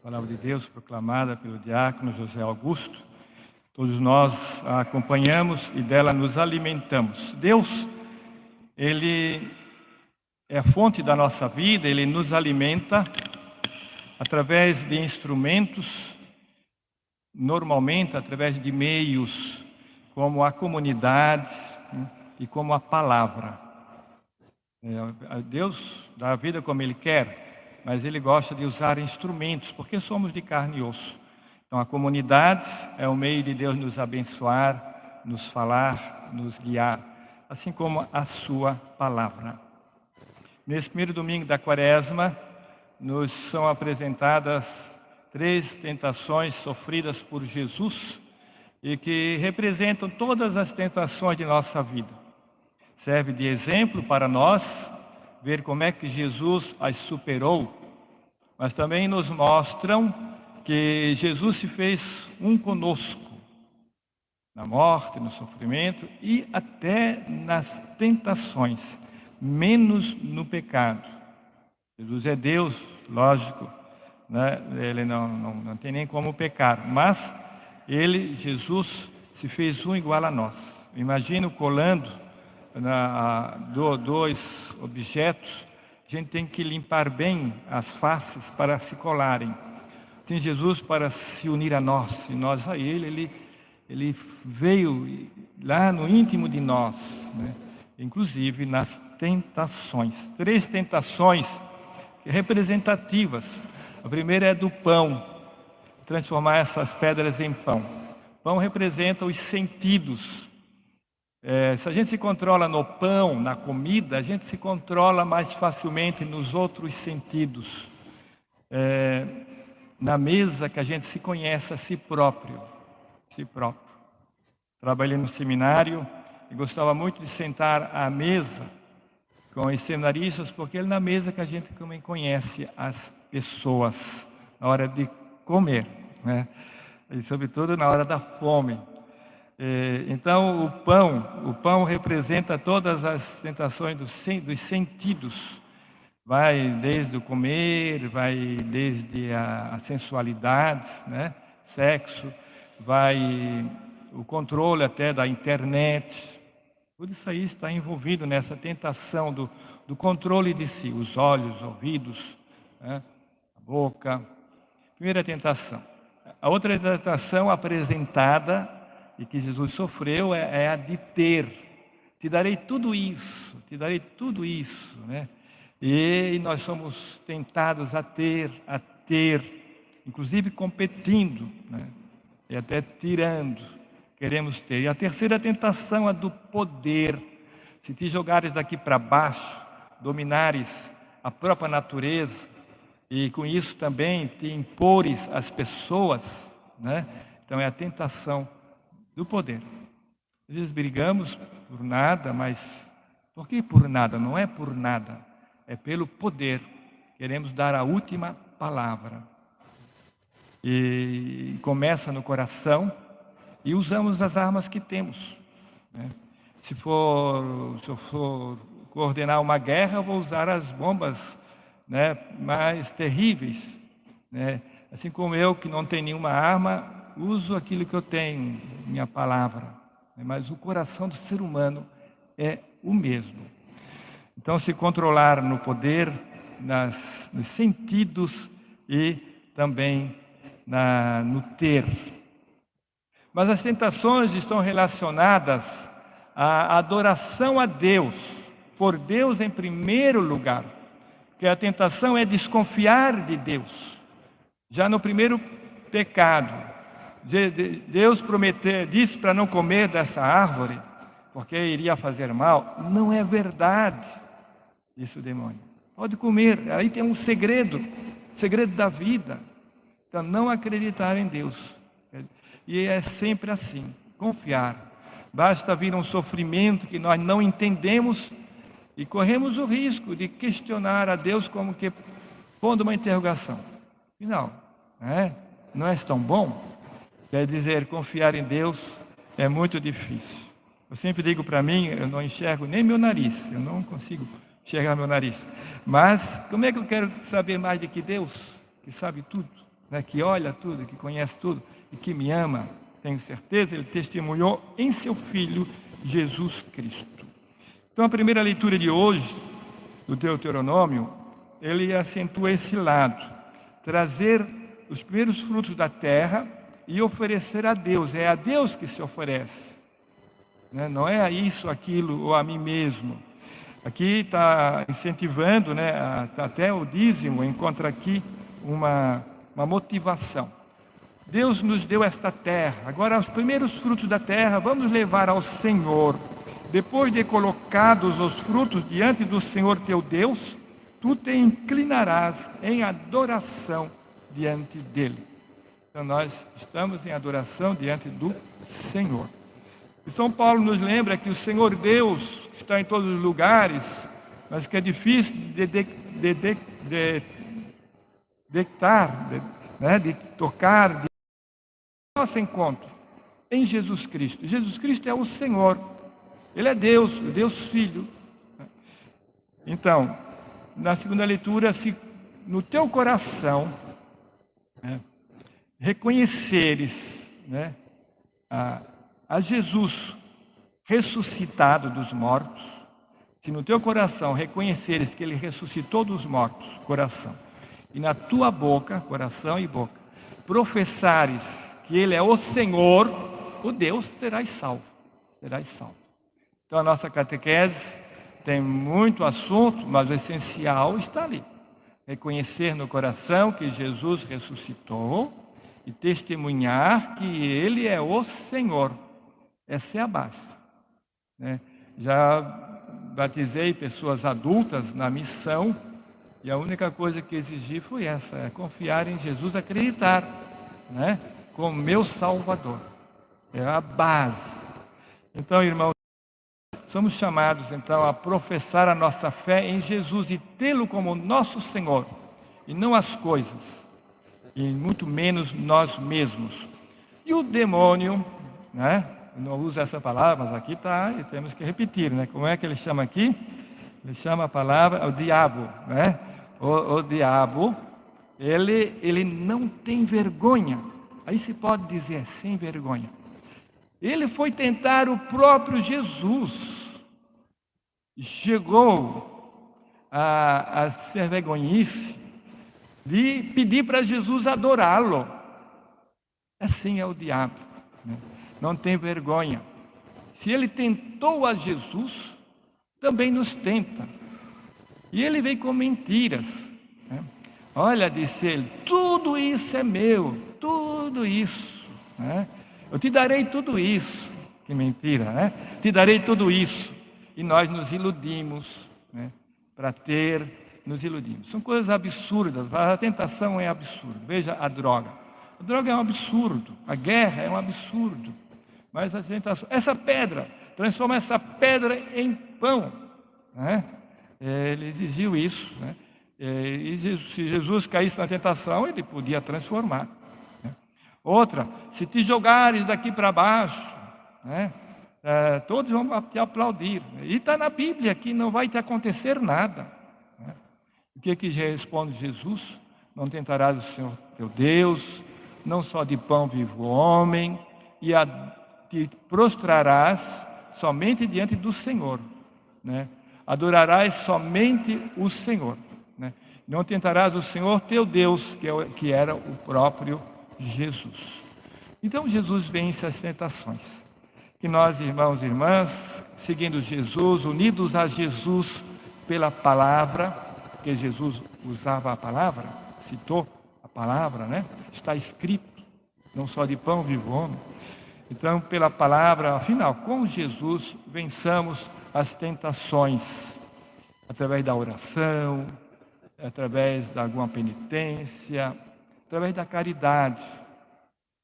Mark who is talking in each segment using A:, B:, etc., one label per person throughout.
A: Palavra de Deus proclamada pelo diácono José Augusto. Todos nós a acompanhamos e dela nos alimentamos. Deus, Ele é a fonte da nossa vida, Ele nos alimenta através de instrumentos, normalmente através de meios como a comunidade e como a palavra. Deus dá a vida como Ele quer, mas Ele gosta de usar instrumentos, porque somos de carne e osso. Então a comunidade é o meio de Deus nos abençoar, nos falar, nos guiar, assim como a sua palavra. Nesse primeiro domingo da Quaresma, nos são apresentadas 3 tentações sofridas por Jesus e que representam todas as tentações de nossa vida. Serve de exemplo para nós ver como é que Jesus as superou, mas também nos mostram que Jesus se fez um conosco, na morte, no sofrimento e até nas tentações, menos no pecado. Jesus é Deus, lógico, né? Ele não tem nem como pecar, mas Ele, Jesus, se fez um igual a nós. Imagino colando dois objetos, a gente tem que limpar bem as faces para se colarem. Tem Jesus para se unir a nós, e nós a Ele veio lá no íntimo de nós, né? Inclusive nas tentações. 3 tentações representativas. A primeira é do pão, transformar essas pedras em pão. Pão representa os sentidos. Se a gente se controla no pão, na comida, a gente se controla mais facilmente nos outros sentidos. Na mesa que a gente se conhece a si próprio. Trabalhei no seminário e gostava muito de sentar à mesa com os seminaristas, porque é na mesa que a gente também conhece as pessoas, na hora de comer, né? E sobretudo na hora da fome. Então o pão representa todas as tentações dos sentidos. Vai desde o comer, vai desde a sensualidade, né? Sexo, vai o controle até da internet. Tudo isso aí está envolvido nessa tentação do controle de si, os olhos, os ouvidos, né? A boca. Primeira tentação. A outra tentação apresentada e que Jesus sofreu é a de ter. Te darei tudo isso, né? E nós somos tentados a ter, inclusive competindo, né? E até tirando, queremos ter. E a terceira tentação é do poder. Se te jogares daqui para baixo, dominares a própria natureza, e com isso também te impores às pessoas, né? Então é a tentação do poder. Às vezes brigamos por nada, mas por que por nada? Não é por nada, é pelo poder. Queremos dar a última palavra. E começa no coração e usamos as armas que temos, né? Se eu for coordenar uma guerra, eu vou usar as bombas, né, mais terríveis, né? Assim como eu, que não tenho nenhuma arma, uso aquilo que eu tenho, minha palavra, né? Mas o coração do ser humano é o mesmo. Então, se controlar no poder, nos sentidos e também no ter. Mas as tentações estão relacionadas à adoração a Deus, por Deus em primeiro lugar. Porque a tentação é desconfiar de Deus. Já no primeiro pecado, Deus disse para não comer dessa árvore, porque iria fazer mal. Não é verdade, disse o demônio. Pode comer, aí tem um segredo da vida. Então, não acreditar em Deus. E é sempre assim, confiar. Basta vir um sofrimento que nós não entendemos e corremos o risco de questionar a Deus como que pondo uma interrogação. Afinal, não é tão bom? Quer dizer, confiar em Deus é muito difícil. Eu sempre digo para mim, eu não enxergo nem meu nariz, eu não consigo enxergar meu nariz. Mas como é que eu quero saber mais de que Deus, que sabe tudo, né, que olha tudo, que conhece tudo e que me ama, tenho certeza, ele testemunhou em seu Filho Jesus Cristo. Então a primeira leitura de hoje, do Deuteronômio, ele acentua esse lado, trazer os primeiros frutos da terra e oferecer a Deus. É a Deus que se oferece, né? Não é a isso, aquilo ou a mim mesmo. Aqui está incentivando, né? Até o dízimo encontra aqui uma motivação. Deus nos deu esta terra, agora os primeiros frutos da terra vamos levar ao Senhor. Depois de colocados os frutos diante do Senhor teu Deus, tu te inclinarás em adoração diante dele. Então nós estamos em adoração diante do Senhor. E São Paulo nos lembra que o Senhor Deus está em todos os lugares, mas que é difícil de tocar, de nosso encontro em Jesus Cristo. Jesus Cristo é o Senhor, Ele é Deus, o Deus Filho. Então, na segunda leitura, se no teu coração reconheceres, né, a Jesus ressuscitado dos mortos, se no teu coração reconheceres que Ele ressuscitou dos mortos, coração, e na tua boca, coração e boca, professares que Ele é o Senhor, o Deus, serás salvo. Serás salvo. Então a nossa catequese tem muito assunto, mas o essencial está ali. Reconhecer no coração que Jesus ressuscitou e testemunhar que Ele é o Senhor. Essa é a base, né? Já batizei pessoas adultas na missão e a única coisa que exigi foi essa, é confiar em Jesus, acreditar, né, como meu Salvador. É a base. Então, irmãos, somos chamados então a professar a nossa fé em Jesus e tê-lo como nosso Senhor, e não as coisas, e muito menos nós mesmos. E o demônio, né? Eu não uso essa palavra, mas aqui está, e temos que repetir, né? Como é que ele chama aqui? Ele chama a palavra, o diabo, né? O diabo, ele não tem vergonha. Aí se pode dizer, sem vergonha. Ele foi tentar o próprio Jesus. Chegou a ser vergonhice de pedir para Jesus adorá-lo. Assim é o diabo, né? Não tem vergonha. Se ele tentou a Jesus, também nos tenta. E ele vem com mentiras, né? Olha, disse ele, tudo isso é meu, tudo isso, né? Eu te darei tudo isso. Que mentira, né? Te darei tudo isso. E nós nos iludimos, né? Nos iludimos. São coisas absurdas. A tentação é absurda. Veja a droga. A droga é um absurdo. A guerra é um absurdo. Mas a tentação, essa pedra, transforma essa pedra em pão, né? Ele exigiu isso, né? E se Jesus caísse na tentação, ele podia transformar, né? Outra, se te jogares daqui para baixo, né? Todos vão te aplaudir. E está na Bíblia que não vai te acontecer nada, né? O que responde Jesus? Não tentarás o Senhor teu Deus, não só de pão vive o homem, e te prostrarás somente diante do Senhor, né? Adorarás somente o Senhor, né? Não tentarás o Senhor teu Deus, que era o próprio Jesus. Então Jesus vence as tentações. Que nós, irmãos e irmãs, seguindo Jesus, unidos a Jesus pela palavra, porque Jesus usava a palavra, citou a palavra, né? Está escrito, não só de pão vive o homem. Então, pela palavra, afinal, com Jesus, vençamos as tentações, através da oração, através de alguma penitência, através da caridade.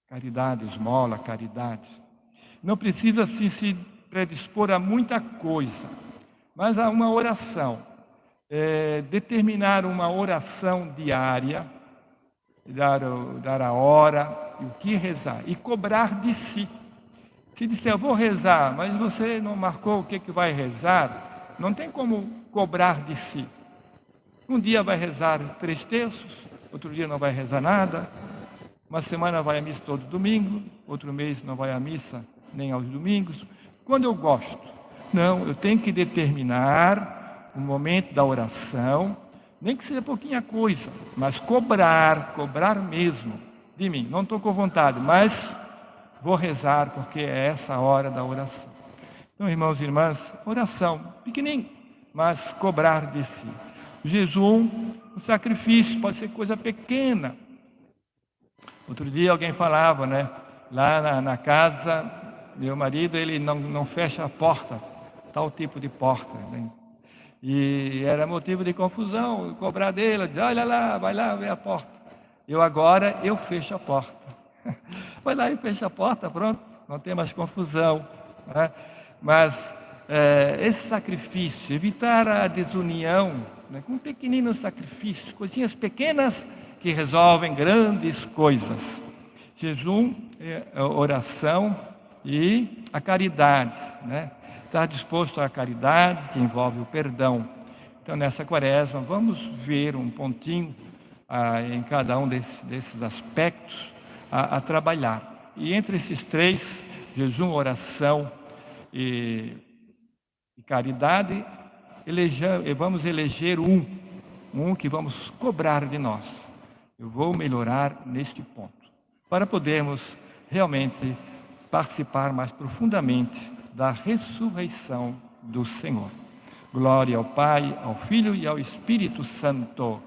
A: Caridade, esmola, caridade. Não precisa assim, se predispor a muita coisa, mas a uma oração. Determinar uma oração diária, dar a hora, e o que rezar, e cobrar de si. Se disser, eu vou rezar, mas você não marcou o que vai rezar, não tem como cobrar de si. Um dia vai rezar 3 terços, outro dia não vai rezar nada, Uma semana vai à missa todo domingo, outro mês não vai à missa nem aos domingos. Quando eu gosto. Não, eu tenho que determinar o momento da oração, nem que seja pouquinha coisa, mas cobrar mesmo de mim. Não estou com vontade, mas vou rezar porque é essa hora da oração. Então, irmãos e irmãs, oração, pequenininho, mas cobrar de si. O jejum, o sacrifício, pode ser coisa pequena. Outro dia alguém falava, né? Lá na casa, meu marido, ele não fecha a porta, tal tipo de porta, né? E era motivo de confusão, cobrar dele, dizer, olha lá, vai lá ver a porta. Eu fecho a porta. Vai lá e fecha a porta, pronto, não tem mais confusão, né? Mas esse sacrifício, evitar a desunião, né, com um pequenino sacrifício, coisinhas pequenas que resolvem grandes coisas. Jejum, oração e a caridade, né? Estar disposto à caridade, que envolve o perdão. Então, nessa quaresma, vamos ver um pontinho em cada um desses aspectos a trabalhar. E entre esses três, jejum, oração e caridade, vamos eleger um que vamos cobrar de nós. Eu vou melhorar neste ponto, para podermos realmente participar mais profundamente da ressurreição do Senhor. Glória ao Pai, ao Filho e ao Espírito Santo.